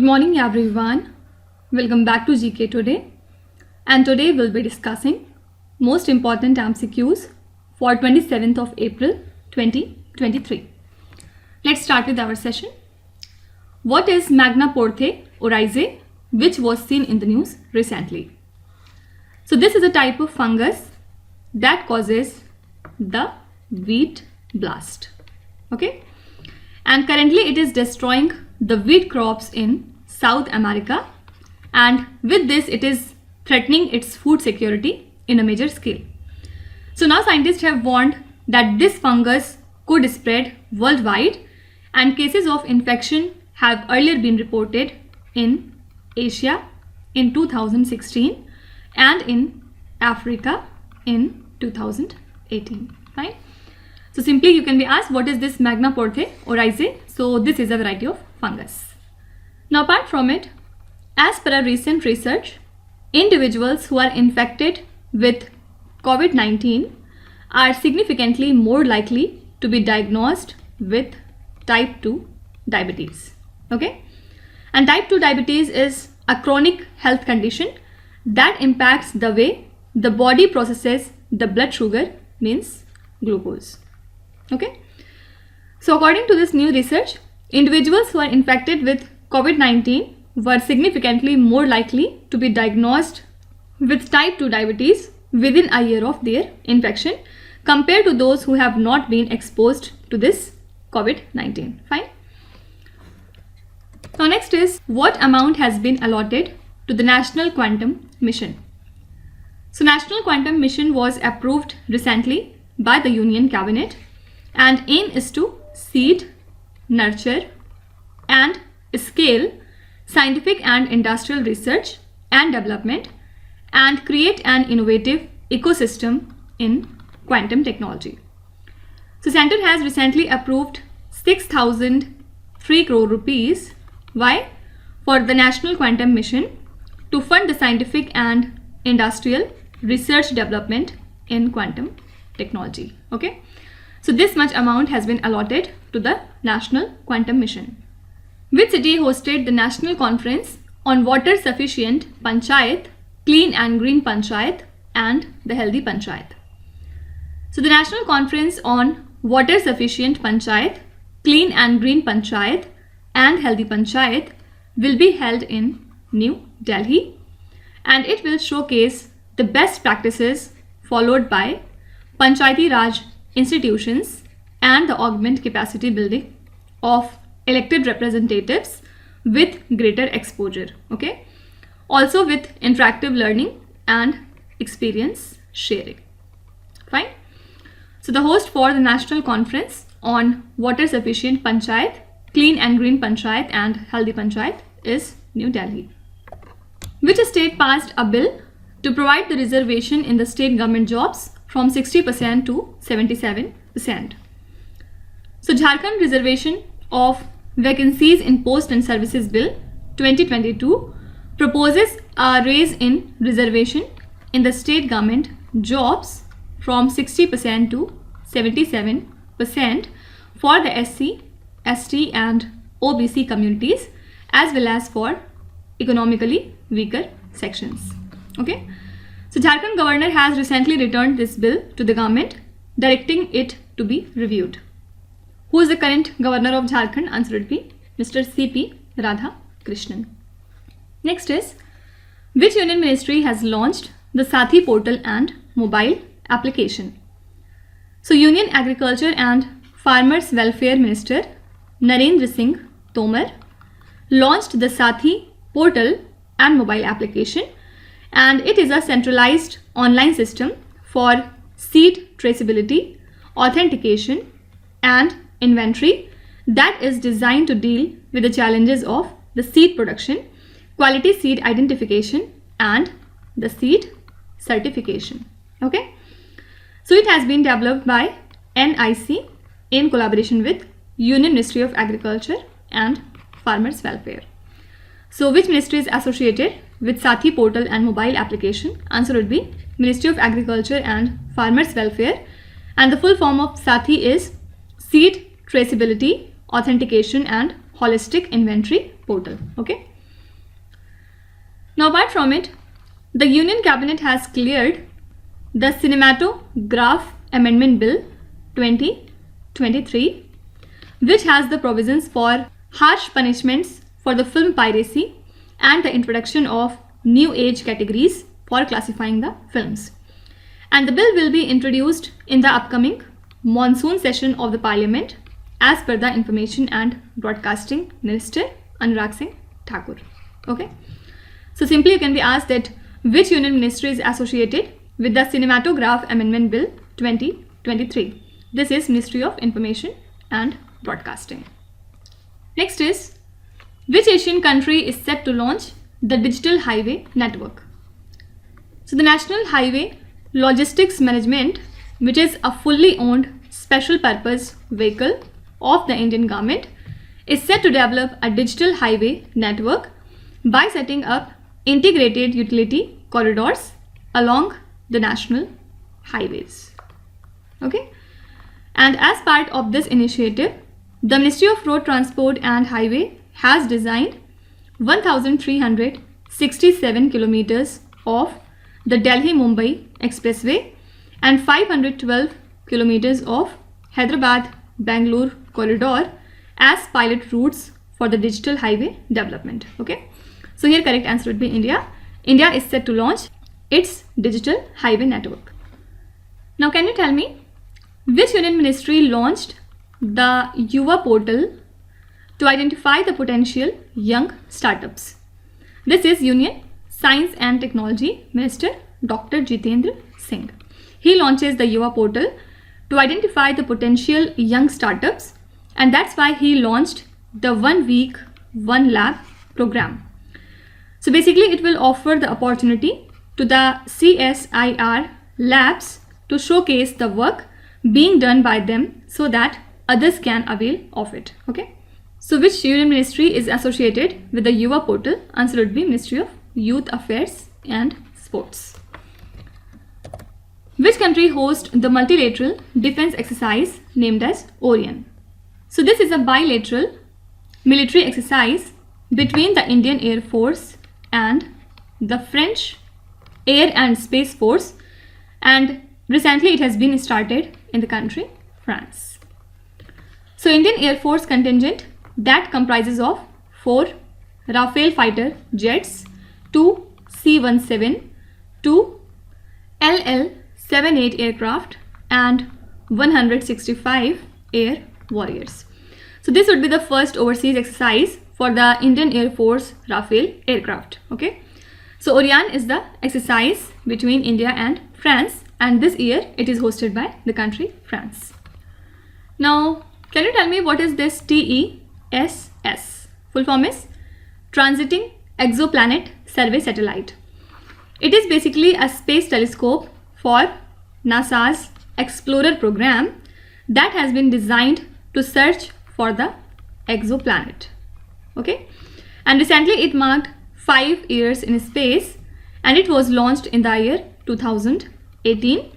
Good morning everyone. Welcome back to GK Today. And today we'll be discussing most important MCQs for 27th of April 2023. Let's start with our session. What is Magna Porthe oryzae, which was seen in the news recently? So this is a type of fungus that causes the wheat blast. Okay? And currently it is destroying the wheat crops in South America, and with this it is threatening its food security in a major scale. So now scientists have warned that this fungus could spread worldwide, and cases of infection have earlier been reported in Asia in 2016 and in Africa in 2018. Fine. So simply you can be asked, what is this Magna Porthe oryzae? So this is a variety of fungus. Now apart from it, as per a recent research, individuals who are infected with COVID-19 are significantly more likely to be diagnosed with type 2 diabetes. Okay? And type 2 diabetes is a chronic health condition that impacts the way the body processes the blood sugar, means glucose. Okay? So according to this new research, individuals who are infected with COVID-19 were significantly more likely to be diagnosed with type 2 diabetes within a year of their infection compared to those who have not been exposed to this COVID-19. Fine. Now next is, what amount has been allotted to the National Quantum Mission? So National Quantum Mission was approved recently by the Union Cabinet, and aim is to seed, nurture and scale scientific and industrial research and development and create an innovative ecosystem in quantum technology. So Center has recently approved 6,003 crore rupees. Why? For the National Quantum Mission to fund the scientific and industrial research development in quantum technology. Okay? So this much amount has been allotted to the National Quantum Mission. Which city hosted the National Conference on Water Sufficient Panchayat, Clean and Green Panchayat and the Healthy Panchayat? So the National Conference on Water Sufficient Panchayat, Clean and Green Panchayat and Healthy Panchayat will be held in New Delhi, and it will showcase the best practices followed by Panchayati Raj institutions and the augment capacity building of elected representatives with greater exposure. Okay, also with interactive learning and experience sharing. Fine. So the host for the National Conference on Water Sufficient Panchayat, Clean and Green Panchayat and Healthy Panchayat is New Delhi. Which state passed a bill to provide the reservation in the state government jobs from 60% to 77%. So Jharkhand Reservation of Vacancies in Post and Services Bill 2022 proposes a raise in reservation in the state government jobs from 60% to 77% for the SC, ST and OBC communities as well as for economically weaker sections. Okay? So Jharkhand governor has recently returned this bill to the government, directing it to be reviewed. Who is the current governor of Jharkhand? Answer would be Mr. C.P. Radhakrishnan. Next is, which union ministry has launched the Sathi portal and mobile application? So Union Agriculture and Farmers Welfare Minister Narendra Singh Tomar launched the Sathi portal and mobile application, and it is a centralized online system for seed traceability, authentication and inventory that is designed to deal with the challenges of the seed production, quality seed identification and the seed certification. Okay? So it has been developed by NIC in collaboration with Union Ministry of Agriculture and Farmers Welfare. So which ministry is associated with Sathi portal and mobile application? Answer would be Ministry of Agriculture and Farmers Welfare, and the full form of Sathi is Seed Traceability, Authentication and Holistic Inventory Portal. Okay. Now apart from it, the Union Cabinet has cleared the Cinematograph Amendment Bill 2023, which has the provisions for harsh punishments for the film piracy and the introduction of new age categories for classifying the films. And the bill will be introduced in the upcoming monsoon session of the Parliament as per the Information and Broadcasting Minister Anurag Singh Thakur. Okay. So simply you can be asked that which Union Ministry is associated with the Cinematograph Amendment Bill 2023. This is Ministry of Information and Broadcasting. Next is, which Asian country is set to launch the Digital Highway Network? So the National Highway Logistics Management, which is a fully owned special purpose vehicle of the Indian government, is set to develop a digital highway network by setting up integrated utility corridors along the national highways. Okay, and as part of this initiative, the Ministry of Road Transport and Highway has designed 1,367 kilometers of the Delhi-Mumbai Expressway and 512 kilometers of Hyderabad-Bangalore corridor as pilot routes for the digital highway development. Okay, so here correct answer would be India. India is set to launch its digital highway network. Now can you tell me which Union Ministry launched the Yuva portal to identify the potential young startups? This is Union Science and Technology Minister Dr. Jitendra Singh. He launches the Yuva portal to identify the potential young startups, and that's why he launched the 1 week 1 lab program. So basically it will offer the opportunity to the CSIR labs to showcase the work being done by them so that others can avail of it. Okay, so which Union Ministry is associated with the Yuva portal? Answer would be Ministry of Youth Affairs and Sports. Which country hosts the multilateral defense exercise named as Orion? So this is a bilateral military exercise between the Indian Air Force and the French Air and Space Force, and recently it has been started in the country France. So Indian Air Force contingent that comprises of 4 Rafale fighter jets, 2 C-17, 2 LL-78 aircraft and 165 air warriors. So this would be the first overseas exercise for the Indian Air Force Rafale aircraft. Okay, so Orion is the exercise between India and France, and this year it is hosted by the country France. Now can you tell me what is this TESS? Full form is Transiting Exoplanet Survey Satellite. It is basically a space telescope for NASA's Explorer program that has been designed to search for the exoplanet. Okay, and recently it marked 5 years in space, and it was launched in the year 2018,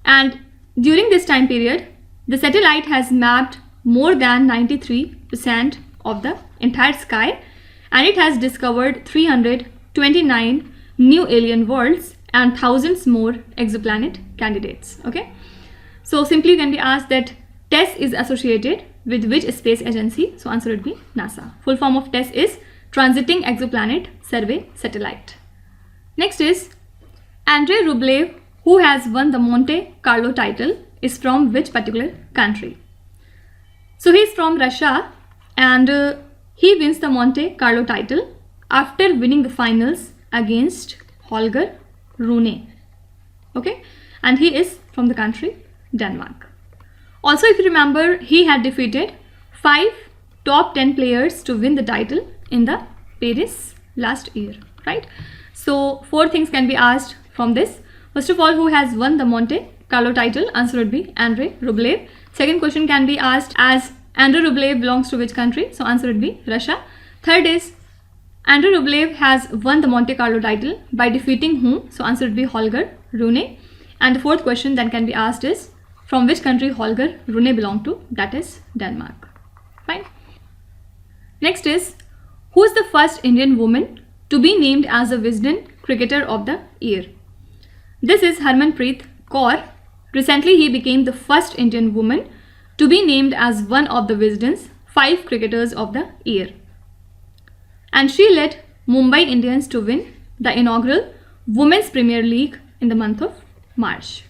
and during this time period the satellite has mapped more than 93% of the entire sky, and it has discovered 329 new alien worlds and thousands more exoplanet candidates. Okay, so simply you can be asked that TESS is associated with which space agency? So answer would be NASA. Full form of TESS is Transiting Exoplanet Survey Satellite. Next is Andrei Rublev, who has won the Monte Carlo title, is from which particular country? So he is from Russia, and he wins the Monte Carlo title after winning the finals against Holger Rune. Okay, and he is from the country Denmark. Also, if you remember, he had defeated 5 top 10 players to win the title in the Paris last year, right? So 4 things can be asked from this. First of all, who has won the Monte Carlo title? Answer would be Andrei Rublev. Second question can be asked as Andrei Rublev belongs to which country? So answer would be Russia. Third is Andrei Rublev has won the Monte Carlo title by defeating whom? So answer would be Holger Rune. And the fourth question that can be asked is from which country Holger Rune belonged to? That is Denmark. Fine. Next is who is the first Indian woman to be named as the Wisden Cricketer of the Year. This is Harmanpreet Kaur. Recently, he became the first Indian woman to be named as one of the Wisden's 5 Cricketers of the Year. And she led Mumbai Indians to win the inaugural Women's Premier League in the month of March.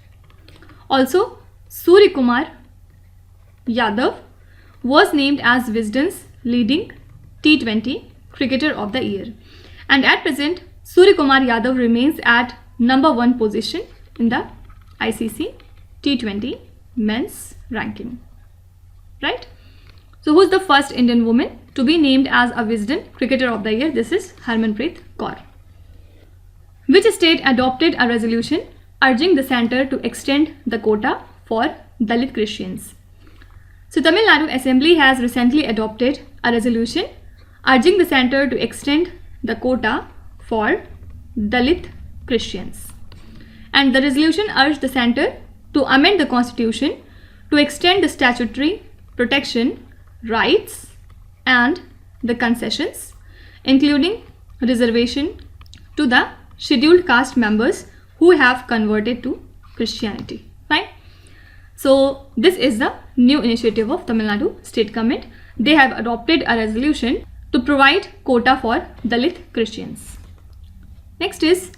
Also, Suryakumar Yadav was named as Wisden's leading T20 Cricketer of the Year. And at present, Suryakumar Yadav remains at number 1 position in the ICC T20 men's ranking. Right? So who's the first Indian woman to be named as a Wisden Cricketer of the Year? This is Harmanpreet Kaur. Which state adopted a resolution urging the centre to extend the quota for Dalit Christians? So Tamil Nadu Assembly has recently adopted a resolution urging the centre to extend the quota for Dalit Christians. And the resolution urged the centre to amend the constitution to extend the statutory protection, rights and the concessions, including reservation, to the scheduled caste members who have converted to Christianity. Fine. So this is the new initiative of Tamil Nadu State Government. They have adopted a resolution to provide quota for Dalit Christians. Next is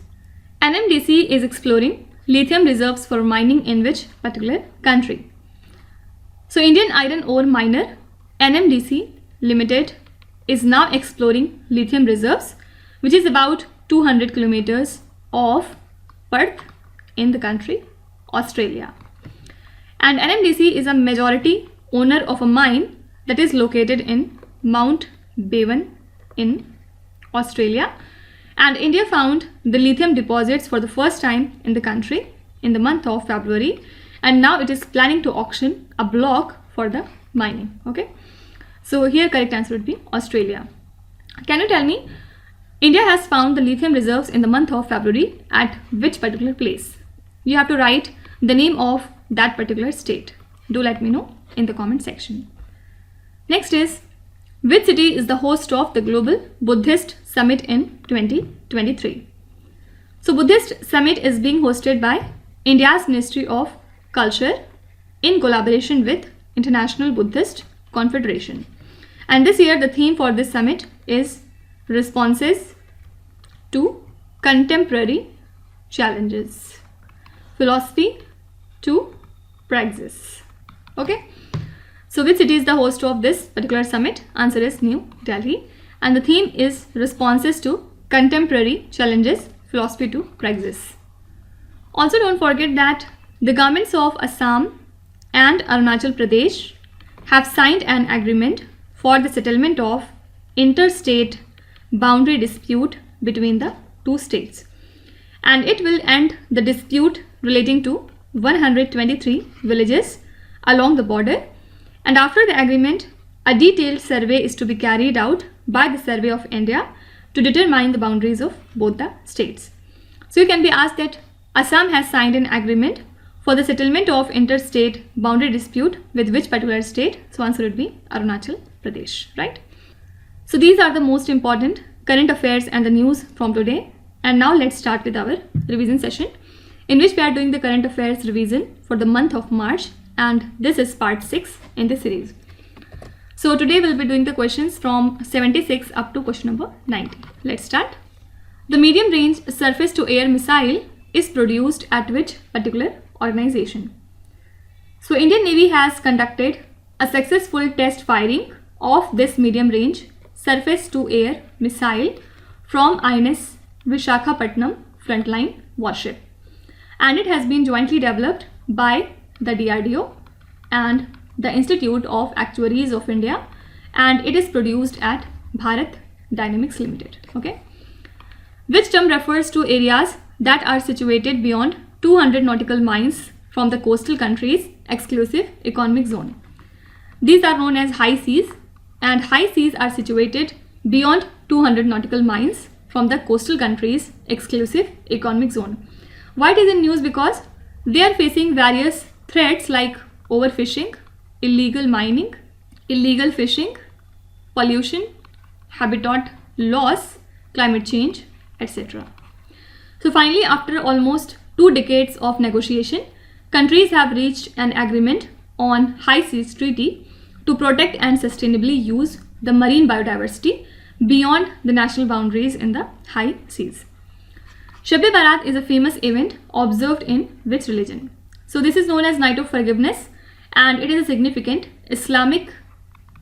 NMDC is exploring lithium reserves for mining in which particular country? So Indian iron ore miner NMDC Limited is now exploring lithium reserves, which is about 200 kilometers off Perth in the country Australia. And NMDC is a majority owner of a mine that is located in Mount Bevan in Australia. And India found the lithium deposits for the first time in the country in the month of February, and now it is planning to auction a block for the mining. Okay, so here correct answer would be Australia. Can you tell me, India has found the lithium reserves in the month of February at which particular place? You have to write the name of that particular state. Do let me know in the comment section. Next is, which city is the host of the Global Buddhist Summit in 2023? So Buddhist Summit is being hosted by India's Ministry of Culture in collaboration with International Buddhist Confederation. And this year the theme for this summit is Responses to Contemporary Challenges, Philosophy to Praxis. Okay. So which city is the host of this particular summit? Answer is New Delhi. And the theme is Responses to Contemporary Challenges, Philosophy to Praxis. Also don't forget that the governments of Assam and Arunachal Pradesh have signed an agreement for the settlement of interstate boundary dispute between the two states. And it will end the dispute relating to 123 villages along the border. And after the agreement, a detailed survey is to be carried out by the Survey of India to determine the boundaries of both the states. So you can be asked that Assam has signed an agreement for the settlement of interstate boundary dispute with which particular state? So answer would be Arunachal Pradesh, right? So these are the most important current affairs and the news from today. And now let's start with our revision session, in which we are doing the current affairs revision for the month of March, and this is part 6 in this series. So today we'll be doing the questions from 76 up to question number 90. Let's start. The medium range surface to air missile is produced at which particular organization? So Indian Navy has conducted a successful test firing of this medium range surface to air missile from INS Vishakhapatnam frontline warship, and it has been jointly developed by the DRDO and the Institute of Actuaries of India, and it is produced at Bharat Dynamics Limited. Okay. Which term refers to areas that are situated beyond 200 nautical miles from the coastal countries' exclusive economic zone? These are known as high seas, and high seas are situated beyond 200 nautical miles from the coastal countries' exclusive economic zone. Why it is in news? Because they are facing various threats like overfishing, illegal mining, illegal fishing, pollution, habitat loss, climate change, etc. So finally, after almost 2 decades of negotiation, countries have reached an agreement on High Seas Treaty to protect and sustainably use the marine biodiversity beyond the national boundaries in the high seas. Shab-e-Barat is a famous event observed in which religion? So this is known as Night of Forgiveness, and it is a significant Islamic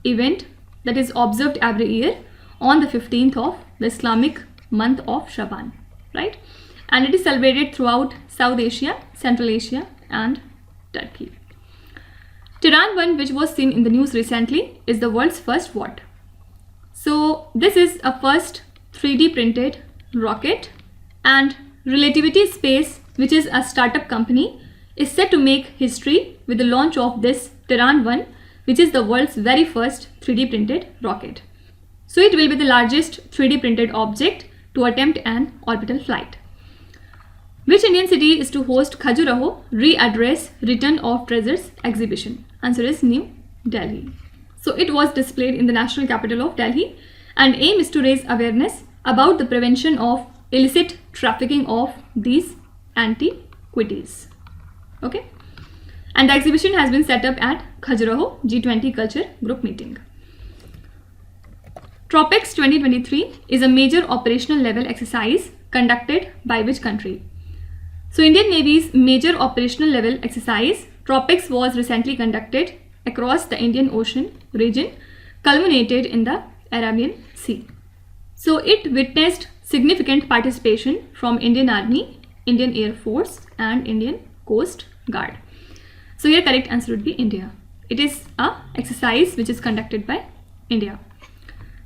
event that is observed every year on the 15th of the Islamic month of Shaban, right? And it is celebrated throughout South Asia, Central Asia and Turkey. Tehran 1, which was seen in the news recently, is the world's first what? So this is a first 3D printed rocket, and Relativity Space, which is a startup company, is set to make history with the launch of this Tehran 1, which is the world's very first 3D printed rocket. So it will be the largest 3D printed object to attempt an orbital flight. Which Indian city is to host Khajuraho Readdress Return of Treasures exhibition? Answer is New Delhi. So it was displayed in the national capital of Delhi, and aim is to raise awareness about the prevention of illicit trafficking of these antiquities. Okay, and the exhibition has been set up at Khajuraho G20 Culture Group meeting. Tropics 2023 is a major operational level exercise conducted by which country? So Indian Navy's major operational level exercise Tropics was recently conducted across the Indian Ocean region, culminated in the Arabian Sea. So it witnessed significant participation from Indian Army, Indian Air Force and Indian Coast Guard. So your correct answer would be India. It is a exercise which is conducted by India.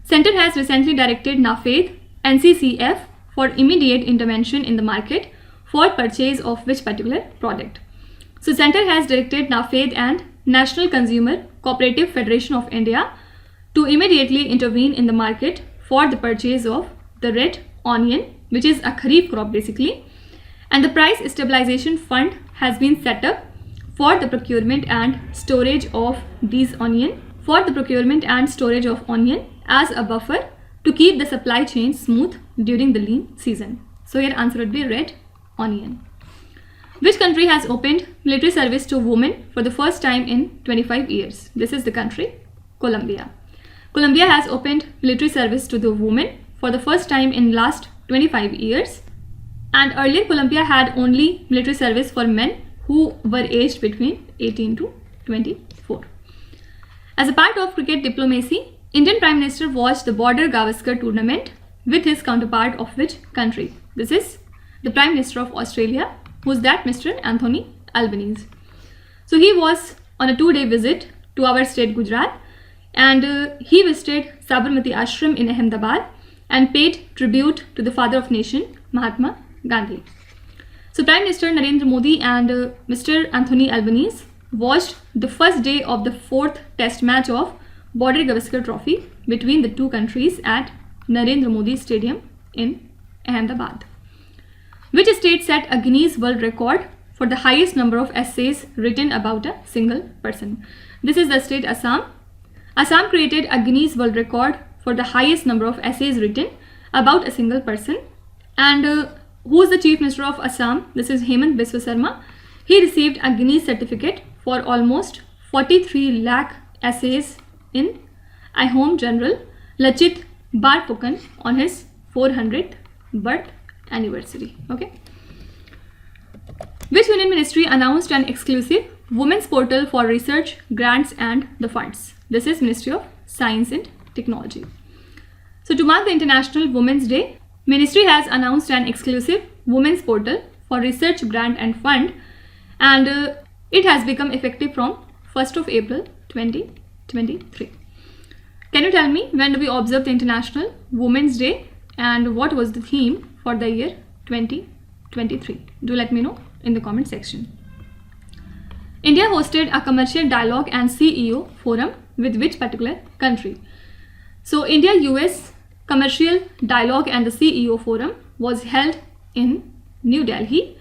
Center has recently directed NAFED NCCF for immediate intervention in the market for purchase of which particular product. So Center has directed NAFED and National Consumer Cooperative Federation of India to immediately intervene in the market for the purchase of the red onion, which is a kharif crop basically, and the price stabilization fund has been set up for the procurement and storage of these onion as a buffer to keep the supply chain smooth during the lean season. So your answer would be red onion. Which country has opened military service to women for the first time in 25 years? This is the country Colombia. Colombia has opened military service to the women for the first time in last 25 years, and earlier Colombia had only military service for men who were aged between 18 to 24. As a part of cricket diplomacy, Indian Prime Minister watched the Border Gavaskar tournament with his counterpart of which country? This is the Prime Minister of Australia. Who's that? Mr. Anthony Albanese. So he was on a 2-day visit to our state Gujarat, and he visited Sabarmati Ashram in Ahmedabad and paid tribute to the father of nation Mahatma Gandhi. So Prime Minister Narendra Modi and Mr. Anthony Albanese watched the first day of the 4th test match of Border Gavaskar Trophy between the two countries at Narendra Modi Stadium in Ahmedabad. Which state set a Guinness World Record for the highest number of essays written about a single person? This is the state Assam. Assam created a Guinness World Record for the highest number of essays written about a single person. And who is the Chief Minister of Assam? This is Hemant Biswa Sarma. He received a Guinness certificate for almost 43 lakh essays in Ahom General Lachit Barphukan on his 400th birth anniversary. Okay. Which Union Ministry announced an exclusive women's portal for research, grants and the funds? This is Ministry of Science and Technology. So to mark the International Women's Day, Ministry has announced an exclusive women's portal for research, grant and fund, and it has become effective from 1st of April 2023. Can you tell me when do we observe the International Women's Day and what was the theme for the year 2023? Do let me know in the comment section. India hosted a commercial dialogue and CEO forum with which particular country? So India-US commercial dialogue and the CEO forum was held in New Delhi,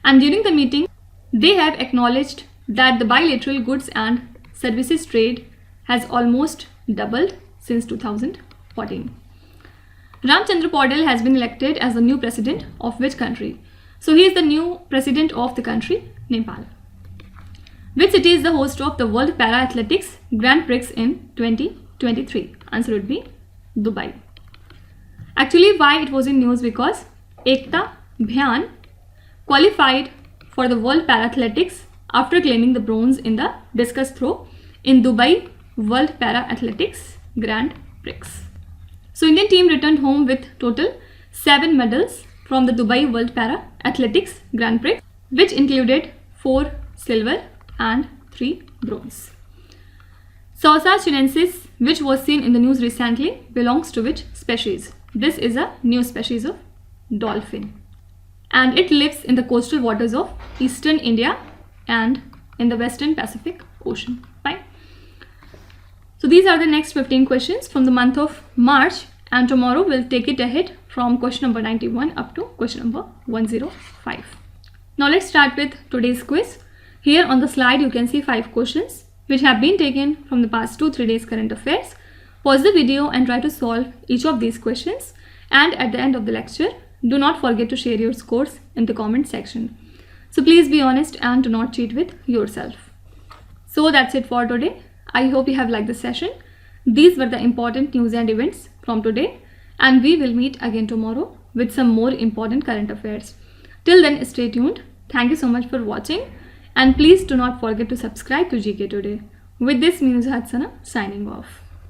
and during the meeting they have acknowledged that the bilateral goods and services trade has almost doubled since 2014. Ramchandra Paudel has been elected as the new president of which country? So he is the new president of the country Nepal. Which city is the host of the World Para Athletics Grand Prix in 2023? Answer would be Dubai. Actually, why it was in news? Because Ekta Bhyan qualified for the World Para Athletics after claiming the bronze in the discus throw in Dubai World Para Athletics Grand Prix. So Indian team returned home with total 7 medals from the Dubai World Para Athletics Grand Prix, which included 4 silver and 3 bronze. Sausa chinensis, which was seen in the news recently, belongs to which species? This is a new species of dolphin, and it lives in the coastal waters of eastern India and in the western Pacific Ocean. Fine. So these are the next 15 questions from the month of March, and tomorrow we'll take it ahead from question number 91 up to question number 105. Now let's start with today's quiz. Here on the slide you can see 5 questions which have been taken from the past 2-3 days current affairs. Pause the video and try to solve each of these questions, and at the end of the lecture do not forget to share your scores in the comment section. So please be honest and do not cheat with yourself. So that's it for today. I hope you have liked the session. These were the important news and events from today, and we will meet again tomorrow with some more important current affairs. Till then, stay tuned. Thank you so much for watching, and please do not forget to subscribe to GK Today. With this, me Hatsana signing off.